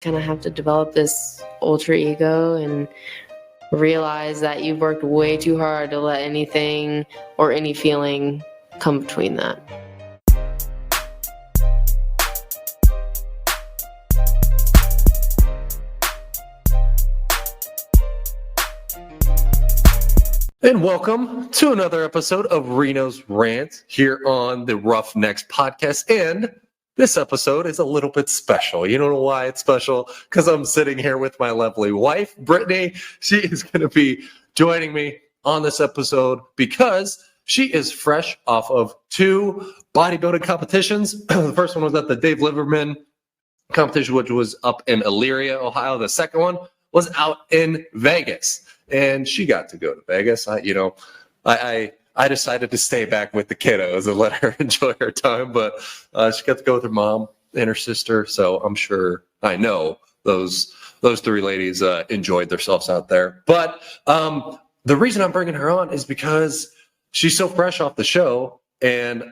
kind of have to develop this ultra ego and realize that you've worked way too hard to let anything or any feeling come between that. And welcome to another episode of Reno's Rants here on the Roughnecks podcast. And this episode is a little bit special. You don't know why it's special? Because I'm sitting here with my lovely wife, Brittnee. She is going to be joining me on this episode because she is fresh off of 2 bodybuilding competitions. The first one was at the Dave Liverman competition, which was up in Elyria, Ohio. The second one was out in Vegas. And she got to go to Vegas. I decided to stay back with the kiddos and let her enjoy her time, but she got to go with her mom and her sister. So I know those 3 ladies enjoyed themselves out there. But the reason I'm bringing her on is because she's so fresh off the show, and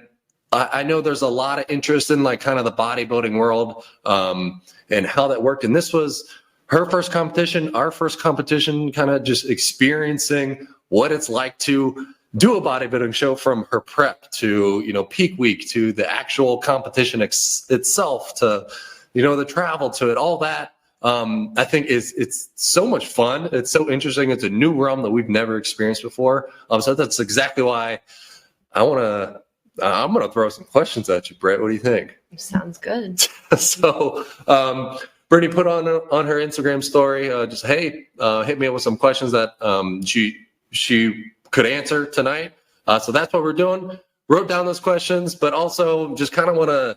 I know there's a lot of interest in like kind of the bodybuilding world and how that worked. And this was her first competition, our first competition, kind of just experiencing what it's like to do a bodybuilding show from her prep to, peak week to the actual competition itself to, the travel to it, all that. I think it's so much fun. It's so interesting. It's a new realm that we've never experienced before. So that's exactly why I'm going to throw some questions at you, Brett. What do you think? Sounds good. So, Brittnee put on her Instagram story, hit me up with some questions that she could answer tonight. So that's what we're doing. Wrote down those questions, but also just kind of want to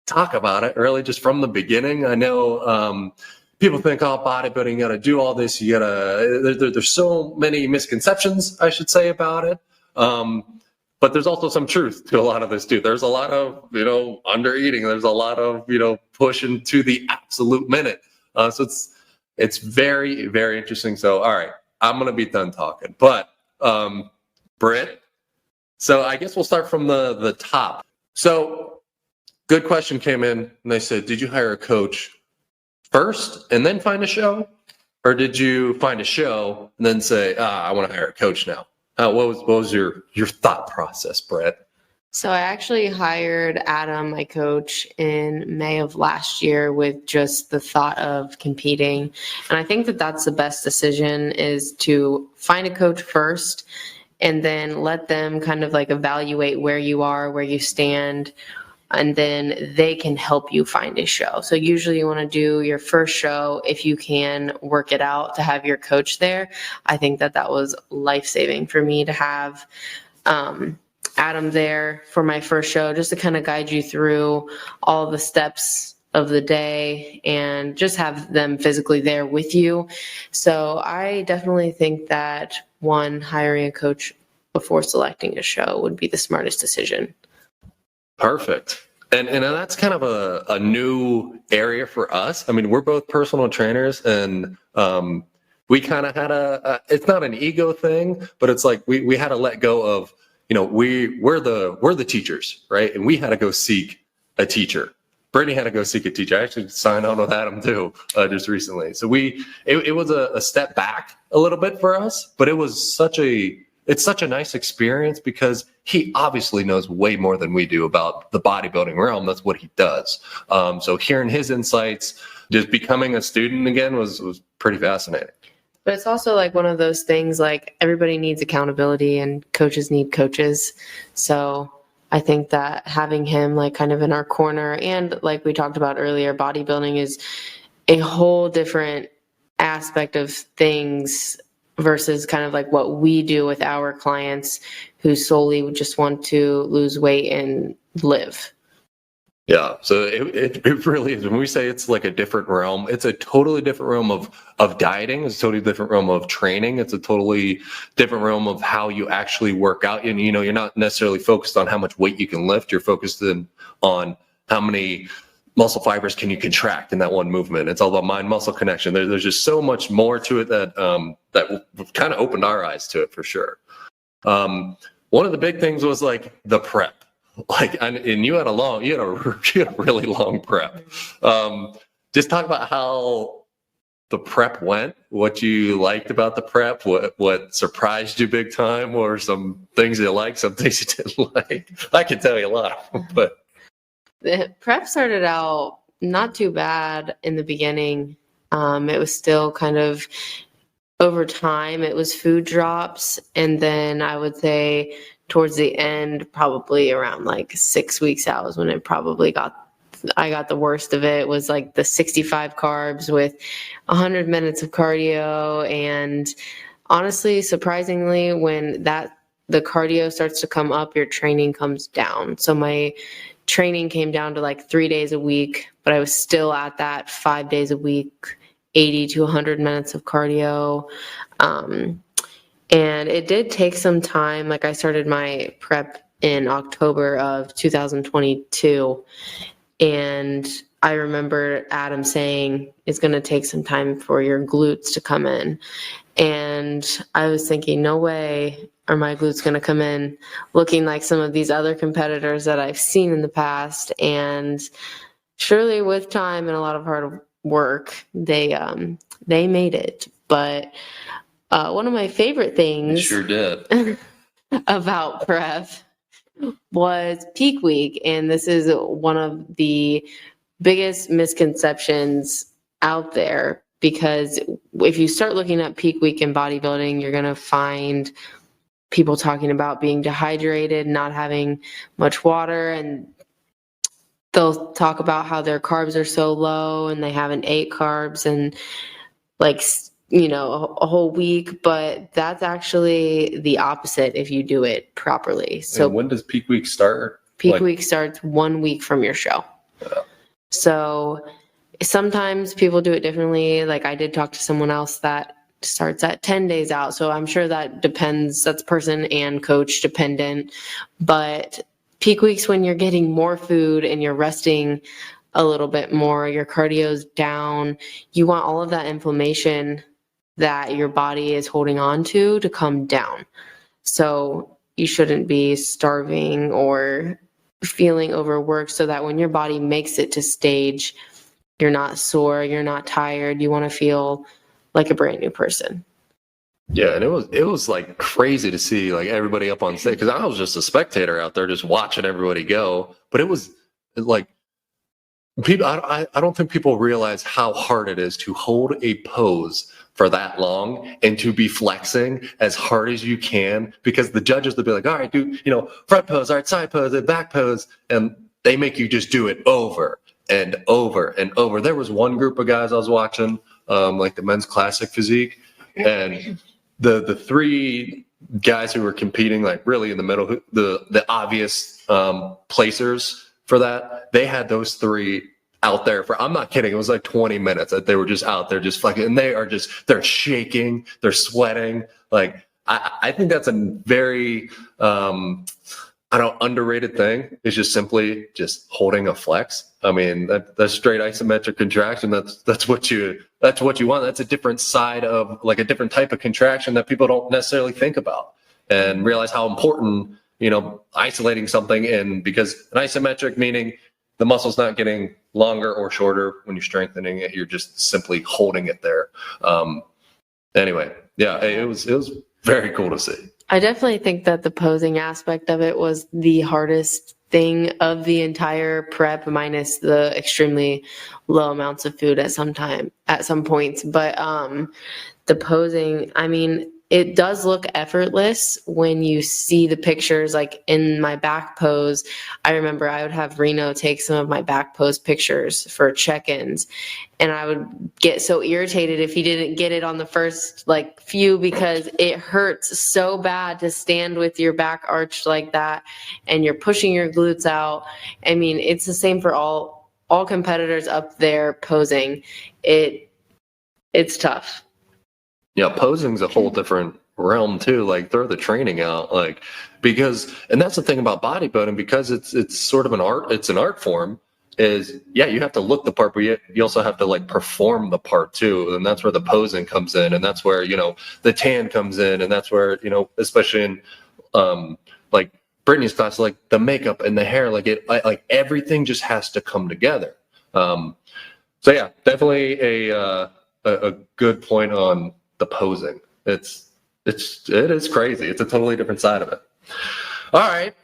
talk about it really just from the beginning. I know people think, bodybuilding, you got to do all this. You got to, there's so many misconceptions, I should say, about it. But there's also some truth to a lot of this too. There's a lot of, under eating. There's a lot of, pushing to the absolute minute. So it's very, very interesting. So, all right, I'm going to be done talking. But Britt, so I guess we'll start from the top. So good question came in and they said, did you hire a coach first and then find a show? Or did you find a show and then say, I want to hire a coach now? What was your thought process, Brett? So I actually hired Adam, my coach, in May of last year with just the thought of competing. And I think that that's the best decision, is to find a coach first and then let them kind of like evaluate where you are, where you stand, and then they can help you find a show. So usually you want to do your first show, if you can work it out, to have your coach there. I think that was life-saving for me to have Adam there for my first show, just to kind of guide you through all the steps of the day and just have them physically there with you. So I definitely think that hiring a coach before selecting a show would be the smartest decision. Perfect. And that's kind of a new area for us. I mean, we're both personal trainers, and we kind of had it's not an ego thing, but it's like we had to let go of, we're the teachers, right? And we had to go seek a teacher. Brittney had to go seek a teacher. I actually signed on with Adam too, just recently. So it was a step back a little bit for us, but it's such a nice experience because he obviously knows way more than we do about the bodybuilding realm. That's what he does. So hearing his insights, just becoming a student again was pretty fascinating. But it's also like one of those things, like everybody needs accountability and coaches need coaches. So I think that having him like kind of in our corner, and like we talked about earlier, bodybuilding is a whole different aspect of things versus kind of like what we do with our clients who solely just want to lose weight and live. Yeah, so it really is. When we say it's like a different realm, it's a totally different realm of dieting. It's a totally different realm of training. It's a totally different realm of how you actually work out. And, you're not necessarily focused on how much weight you can lift. You're focused on how many muscle fibers can you contract in that one movement. It's all about mind-muscle connection. There's just so much more to it that kind of opened our eyes to it for sure. One of the big things was like the prep. And you had a really long prep. just talk about how the prep went, what you liked about the prep, what surprised you big time, or some things you liked, some things you didn't like. I can tell you a lot, but The prep started out not too bad in the beginning. It was still kind of over time, it was food drops. And then I would say towards the end, probably around like 6 weeks out was when I got the worst of it. It was like the 65 carbs with 100 minutes of cardio. And honestly, surprisingly, when the cardio starts to come up, your training comes down. So my training came down to like 3 days a week, but I was still at that 5 days a week, 80 to 100 minutes of cardio. And it did take some time. Like I started my prep in October of 2022. And I remember Adam saying it's going to take some time for your glutes to come in. And I was thinking, no way are my glutes going to come in looking like some of these other competitors that I've seen in the past. And surely with time and a lot of hard work, they made it. But one of my favorite things sure did about prep was peak week. And this is one of the biggest misconceptions out there, because if you start looking at peak week in bodybuilding, you're going to find people talking about being dehydrated, not having much water, and they'll talk about how their carbs are so low and they haven't ate carbs and like, a whole week. But that's actually the opposite if you do it properly. So when does peak week start? Peak week starts 1 week from your show. Yeah. So sometimes people do it differently. Like I did talk to someone else that starts at 10 days out. So I'm sure that depends. That's person and coach dependent. But peak weeks, when you're getting more food and you're resting a little bit more, your cardio's down, you want all of that inflammation that your body is holding on to come down. So you shouldn't be starving or feeling overworked, so that when your body makes it to stage, you're not sore, you're not tired, you want to feel like a brand new person. Yeah, and it was like crazy to see like everybody up on stage, because I was just a spectator out there just watching everybody go. But it was like people. I don't think people realize how hard it is to hold a pose for that long and to be flexing as hard as you can, because the judges will be like, all right, do front pose, all right, side pose, and back pose, and they make you just do it over and over and over. There was one group of guys I was watching, like the men's classic physique, and the three guys who were competing like really in the middle, the obvious placers for that, they had those three out there for, I'm not kidding, it was like 20 minutes that they were just out there just fucking, and they're shaking, they're sweating. Like I think that's a very underrated thing, is just simply just holding a flex. I mean, that's straight isometric contraction. That's what you want. That's a different side of, like, a different type of contraction that people don't necessarily think about and realize how important, isolating something in, because an isometric, meaning the muscle's not getting longer or shorter when you're strengthening it, you're just simply holding it there. Anyway, yeah, it was very cool to see. I definitely think that the posing aspect of it was the hardest thing of the entire prep, minus the extremely low amounts of food at some points. But the posing, I mean, it does look effortless when you see the pictures. Like in my back pose, I remember I would have Reno take some of my back pose pictures for check-ins, and I would get so irritated if he didn't get it on the first few, because it hurts so bad to stand with your back arched like that and you're pushing your glutes out. I mean, it's the same for all competitors up there posing. It's tough. Yeah, posing's a whole different realm too. Like, throw the training out, because, and that's the thing about bodybuilding, because it's sort of an art. It's an art form. Is, yeah, you have to look the part, but you also have to perform the part too, and that's where the posing comes in, and that's where the tan comes in, and that's where especially in Brittnee's class, the makeup and the hair, everything just has to come together. So yeah, definitely a good point on the posing. It is crazy. It's a totally different side of it. All right.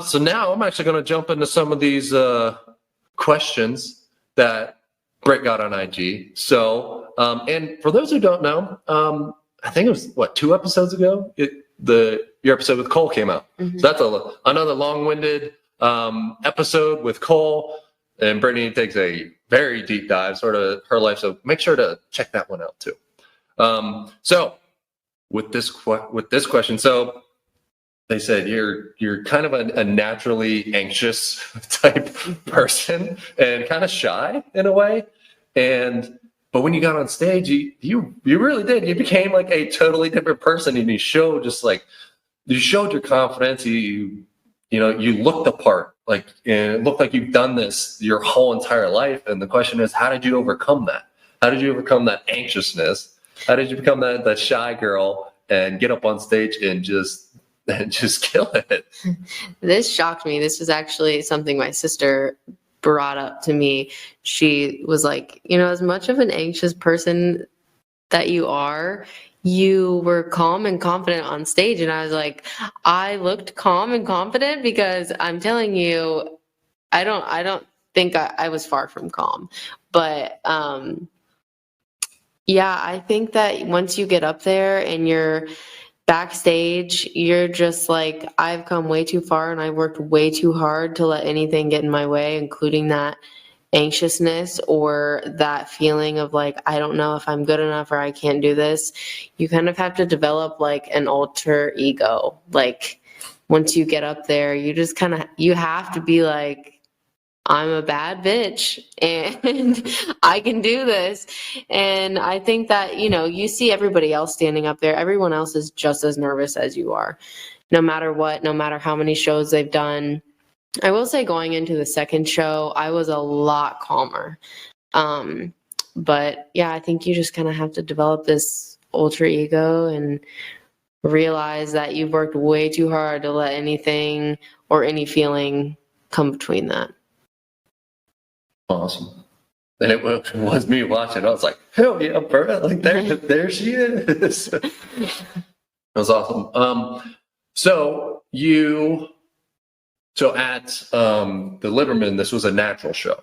So now I'm actually going to jump into some of these questions that Britt got on IG. So, and for those who don't know, I think it was 2 episodes ago. Your episode with Cole came out. Mm-hmm. So that's another long-winded episode with Cole, and Brittnee takes a very deep dive, sort of her life. So make sure to check that one out too. So with this question, so they said you're kind of a naturally anxious type person and kind of shy in a way, but when you got on stage, you really did. You became like a totally different person, and you showed your confidence. You looked the part, and it looked like you've done this your whole entire life. And the question is, how did you overcome that? How did you overcome that anxiousness? How did you become that shy girl and get up on stage and just kill it? This shocked me. This was actually something my sister brought up to me. She was like, as much of an anxious person that you are, you were calm and confident on stage. And I was like, I looked calm and confident, because I'm telling you, I don't think I was far from calm. But yeah, I think that once you get up there and you're backstage, you're just like, I've come way too far and I worked way too hard to let anything get in my way, including that anxiousness or that feeling of like, I don't know if I'm good enough or I can't do this. You kind of have to develop like an alter ego. Like once you get up there, you have to be like, I'm a bad bitch and I can do this. And I think that, you see everybody else standing up there. Everyone else is just as nervous as you are, no matter what, no matter how many shows they've done. I will say going into the second show, I was a lot calmer. But yeah, I think you just kind of have to develop this alter ego and realize that you've worked way too hard to let anything or any feeling come between that. Awesome. And it was me watching. I was like, hell yeah, bro. Like there she is. It was awesome. So at the Liberman, this was a natural show.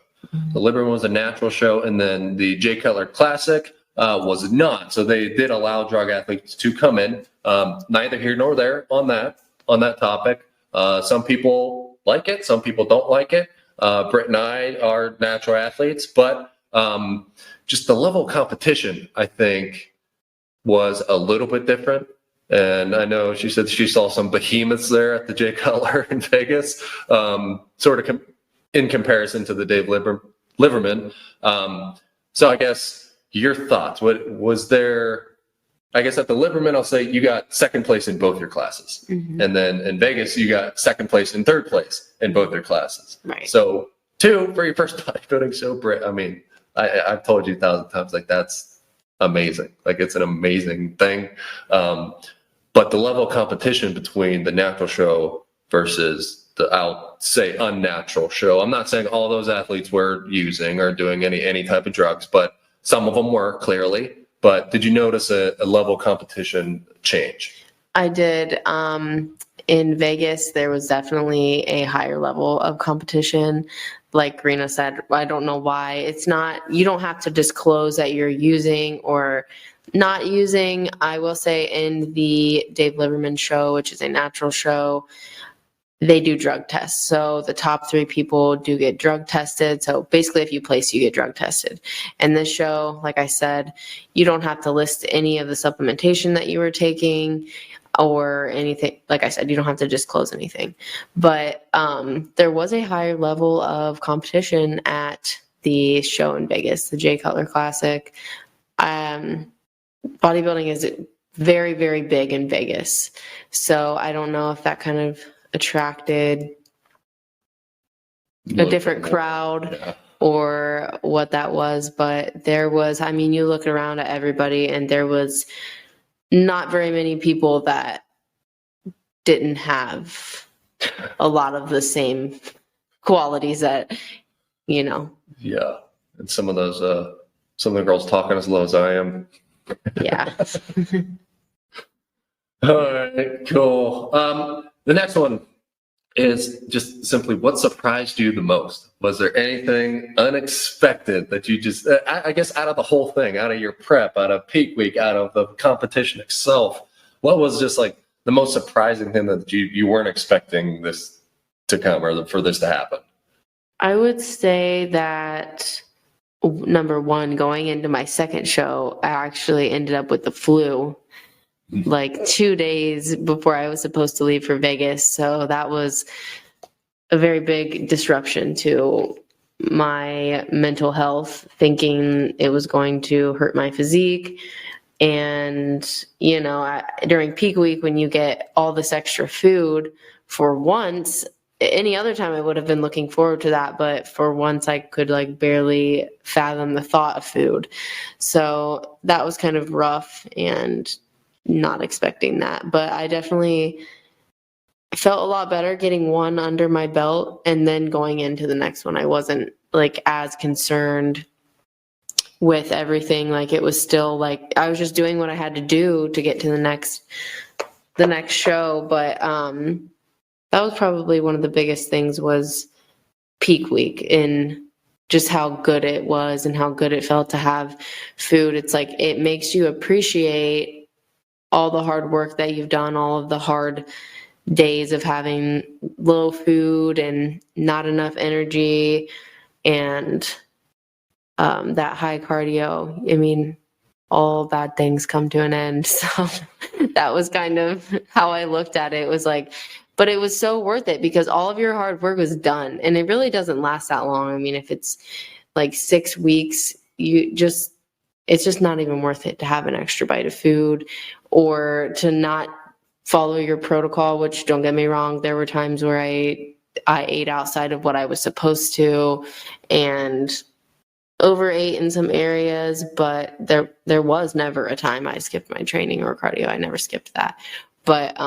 The Liberman was a natural show, and then the Jay Cutler Classic was not. So they did allow drug athletes to come in. Neither here nor there on that topic. Some people like it, some people don't like it. Britt and I are natural athletes, but just the level of competition, I think, was a little bit different. And I know she said she saw some behemoths there at the Jay Cutler in Vegas, sort of in comparison to the Dave Liverman. So I guess your thoughts. What was there? I guess at the Liverman, I'll say you got second place in both your classes. Mm-hmm. And then in Vegas, you got second place and third place in both your classes. Right. So 2 for your first bodybuilding show, Britt. I mean, I've told you 1,000 times, like, that's amazing. Like, it's an amazing thing. But the level of competition between the natural show versus I'll say unnatural show. I'm not saying all those athletes were using or doing any type of drugs, but some of them were, clearly. But did you notice a level of competition change? I did. In Vegas, there was definitely a higher level of competition. Like Rena said, I don't know why. It's not, you don't have to disclose that you're using or not using. I will say in the Dave Liverman show, which is a natural show, they do drug tests. So the top 3 people do get drug tested. So basically, if you place, you get drug tested. And this show, like I said, you don't have to list any of the supplementation that you were taking or anything. Like I said, you don't have to disclose anything. But there was a higher level of competition at the show in Vegas, the Jay Cutler Classic. Bodybuilding is very, very big in Vegas. So I don't know if that kind of attracted a different crowd or what that was, but there was, I mean, you look around at everybody and there was not very many people that didn't have a lot of the same qualities that, Yeah. and some of the girls talking as low as I am. Yeah. All right, cool. The next one is just simply, what surprised you the most? Was there anything unexpected that you just, I guess, out of the whole thing, out of your prep, out of peak week, out of the competition itself, what was just like the most surprising thing that you weren't expecting this to come, or for this to happen? I would say that number one, going into my second show, I actually ended up with the flu like 2 days before I was supposed to leave for Vegas. So that was a very big disruption to my mental health, thinking it was going to hurt my physique. And, during peak week, when you get all this extra food, for once, any other time I would have been looking forward to that, but for once I could like barely fathom the thought of food. So that was kind of rough and not expecting that. But I definitely felt a lot better getting one under my belt, and then going into the next one, I wasn't like as concerned with everything. Like, it was still like I was just doing what I had to do to get to the next show. But that was probably one of the biggest things, was peak week, and just how good it was and how good it felt to have food. It's like, it makes you appreciate all the hard work that you've done, all of the hard days of having low food and not enough energy, and that high cardio. I mean, all bad things come to an end. So that was kind of how I looked at it. It was like, but it was so worth it, because all of your hard work was done, and it really doesn't last that long. I mean, if it's like 6 weeks, it's just not even worth it to have an extra bite of food, or to not follow your protocol, which, don't get me wrong, there were times where I ate outside of what I was supposed to and overate in some areas, but there was never a time I skipped my training or cardio. I never skipped that. But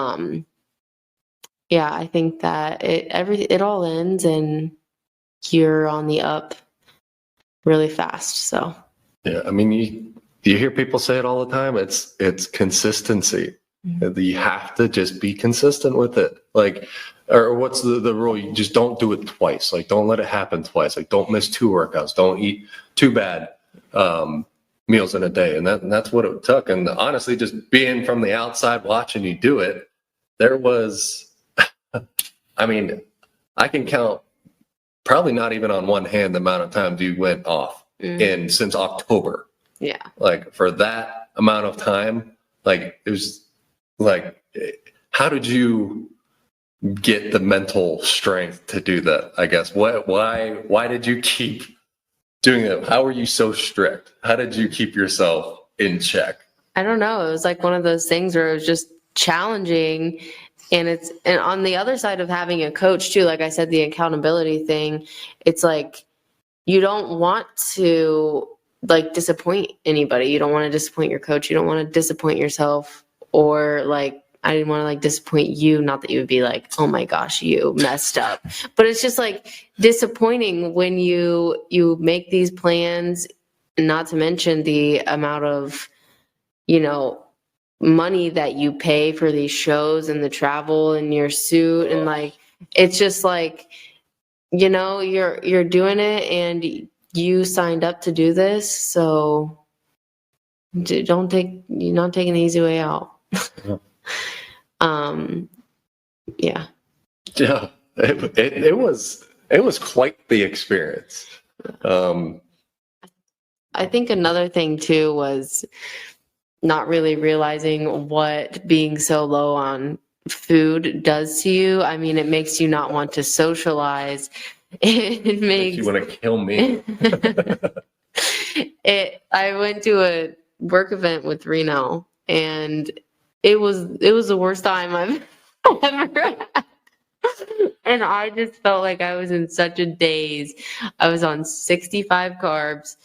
yeah, I think that it all ends and you're on the up really fast. So Yeah, I mean, you hear people say it all the time. It's consistency. Mm-hmm. You have to just be consistent with it. Like, or what's the rule? You just don't do it twice. Like, don't let it happen twice. Like, don't miss 2 workouts. Don't eat 2 bad meals in a day. And that's what it took. And honestly, just being from the outside watching you do it, there was, I mean, I can count probably not even on one hand the amount of times you went off since October. Yeah. Like, for that amount of time, like, it was like, how did you get the mental strength to do that? I guess why did you keep doing it? How were you so strict? How did you keep yourself in check? I don't know. It was like one of those things where it was just challenging. And on the other side of having a coach too, like I said, the accountability thing, it's like, you don't want to like disappoint anybody. You don't want to disappoint your coach. You don't want to disappoint yourself, or like, I didn't want to like disappoint you. Not that you would be like, oh my gosh, you messed up. But it's just like disappointing when you make these plans, not to mention the amount of, money that you pay for these shows and the travel and your suit. And like, it's just like, you're doing it and you signed up to do this. So you're not taking the easy way out. Yeah. Yeah, it was quite the experience. I think another thing too was not really realizing what being so low on food does to you. I mean, it makes you not want to socialize. It makes you want to kill me. I went to a work event with Reno, and it was the worst time I've ever had. And I just felt like I was in such a daze. I was on 65 carbs,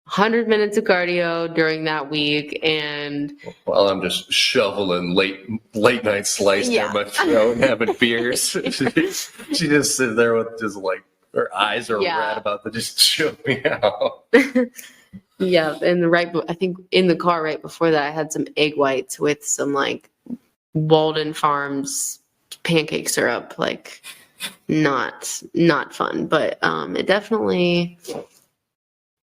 100 minutes of cardio during that week, and while I'm just shoveling late night slice down my throat and having beers. she just sits there with just like her eyes are Yeah. red about to just choke me out. Yeah, and I think in the car right before that, I had some egg whites with some like Walden Farms pancake syrup. Like, not fun, but it definitely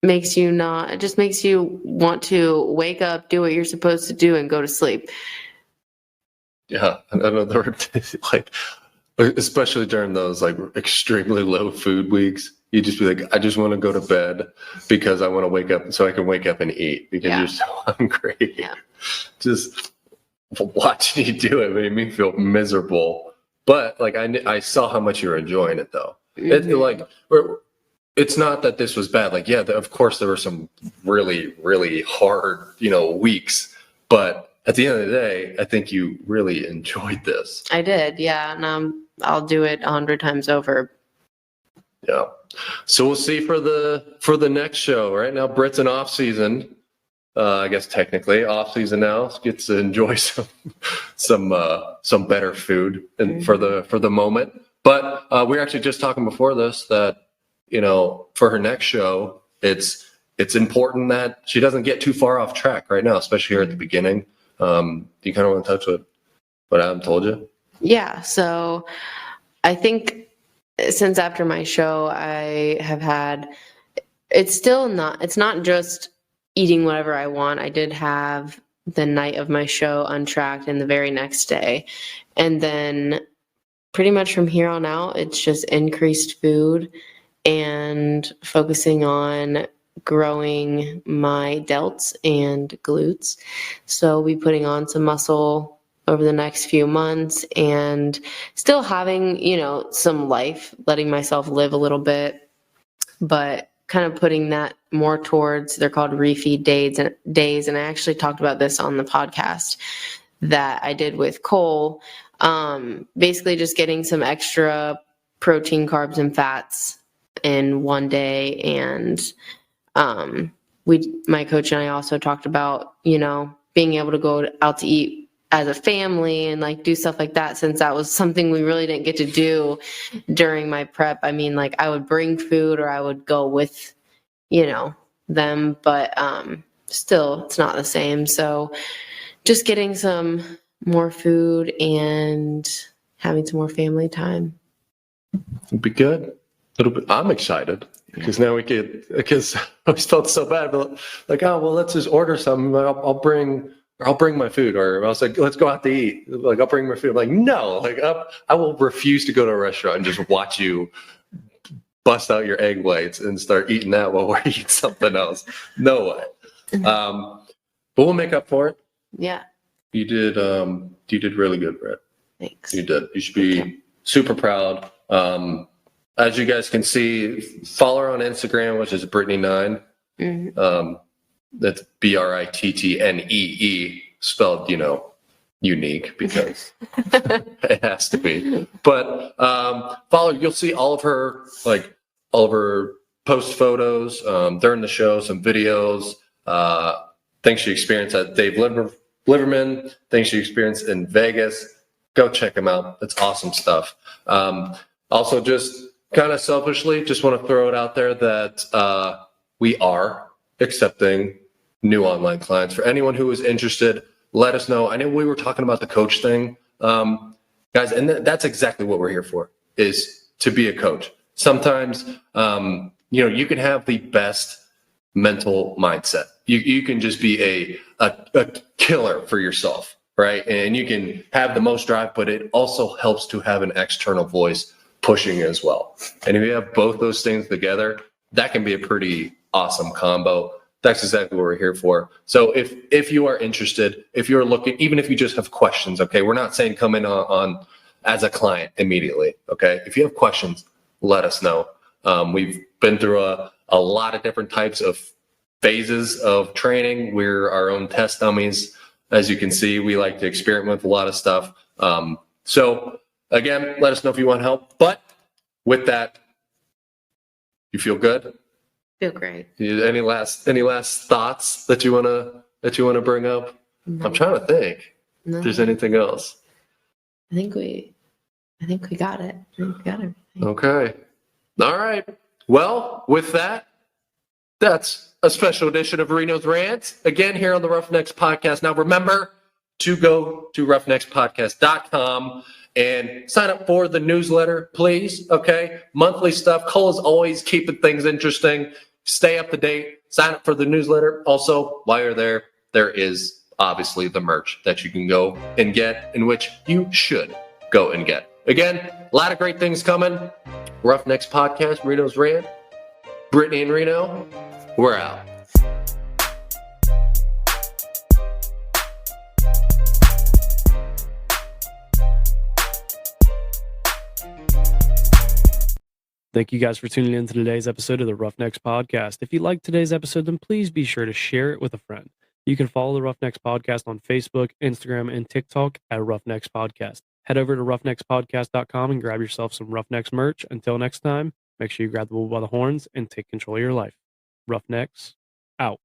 makes you not. It just makes you want to wake up, do what you're supposed to do, and go to sleep. Yeah, I know there were like, especially during those like extremely low food weeks, you just be like, I just want to go to bed because I want to wake up so I can wake up and eat because Yeah. you're so hungry. Yeah. Just watching you do it made me feel miserable. But like I saw how much you were enjoying it though. It's not that this was bad. Like, yeah, of course there were some really, really hard, weeks. But at the end of the day, I think you really enjoyed this. I did, yeah, and I'll do it 100 times over. Yeah. So we'll see for the next show. Right now, Britt's in off season. I guess technically off season now. Gets to enjoy some better food and for the moment. But we were actually just talking before this that for her next show, it's important that she doesn't get too far off track right now, especially here at the beginning. Do you kind of want to touch what Adam told you? Yeah. So I think since after my show, I have had. It's not just eating whatever I want. I did have the night of my show untracked and the very next day. And then pretty much from here on out, it's just increased food and focusing on growing my delts and glutes. So I'll be putting on some muscle over the next few months and still having, some life, letting myself live a little bit, but kind of putting that more towards, they're called refeed days. And I actually talked about this on the podcast that I did with Cole. Basically just getting some extra protein, carbs, and fats in one day. And my coach and I also talked about, being able to go out to eat as a family and like do stuff like that, since that was something we really didn't get to do during my prep. I mean, like I would bring food or I would go with, them, but still it's not the same. So just getting some more food and having some more family time. It'll be good. I'm excited because now because I always felt so bad, but like, oh, well, let's just order something. I'll bring my food, or I was like, let's go out to eat. Like, I'll bring my food. I'm like, no, like I will refuse to go to a restaurant and just watch you bust out your egg whites and start eating that while we're eating something else. No way. But we'll make up for it. Yeah. You did really good, Brett. Thanks. You did. You should be super proud. As you guys can see, follow her on Instagram, which is Brittnee9. Mm-hmm. That's Brittnee, spelled, unique because it has to be. But follow. You'll see all of her post photos during the show, some videos, things she experienced at Dave Liverman, things she experienced in Vegas. Go check them out. It's awesome stuff. Also, just kind of selfishly, just want to throw it out there that we are accepting new online clients. For anyone who is interested, let us know. I know we were talking about the coach thing, guys, and that's exactly what we're here for, is to be a coach. Sometimes, you can have the best mental mindset. You can just be a killer for yourself, right? And you can have the most drive, but it also helps to have an external voice pushing as well. And if you have both those things together, that can be a pretty awesome combo. That's exactly what we're here for. So if you are interested, if you're looking, even if you just have questions, okay, we're not saying come in on as a client immediately, okay? If you have questions, let us know. We've been through a lot of different types of phases of training. We're our own test dummies. As you can see, we like to experiment with a lot of stuff. So again, let us know if you want help. But with that, you feel good? Feel great. Any last thoughts that you wanna bring up? No. I'm trying to think if there's anything else. I think we got it. I think we got everything. Okay. All right. Well, with that, that's a special edition of Reno's Rants. Again, here on the Roughnecks Podcast. Now, remember to go to roughneckspodcast.com and sign up for the newsletter, please. Okay? Monthly stuff. Cole's always keeping things interesting. Stay up to date. Sign up for the newsletter. Also, while you're there, there is obviously the merch that you can go and get, in which you should go and get. Again, a lot of great things coming. Roughnecks Podcast, Reno's Rant, Brittnee and Reno, we're out. Thank you guys for tuning in to today's episode of the Roughnecks Podcast. If you liked today's episode, then please be sure to share it with a friend. You can follow the Roughnecks Podcast on Facebook, Instagram, and TikTok at Roughnecks Podcast. Head over to roughneckspodcast.com and grab yourself some Roughnecks merch. Until next time, make sure you grab the bull by the horns and take control of your life. Roughnecks, out.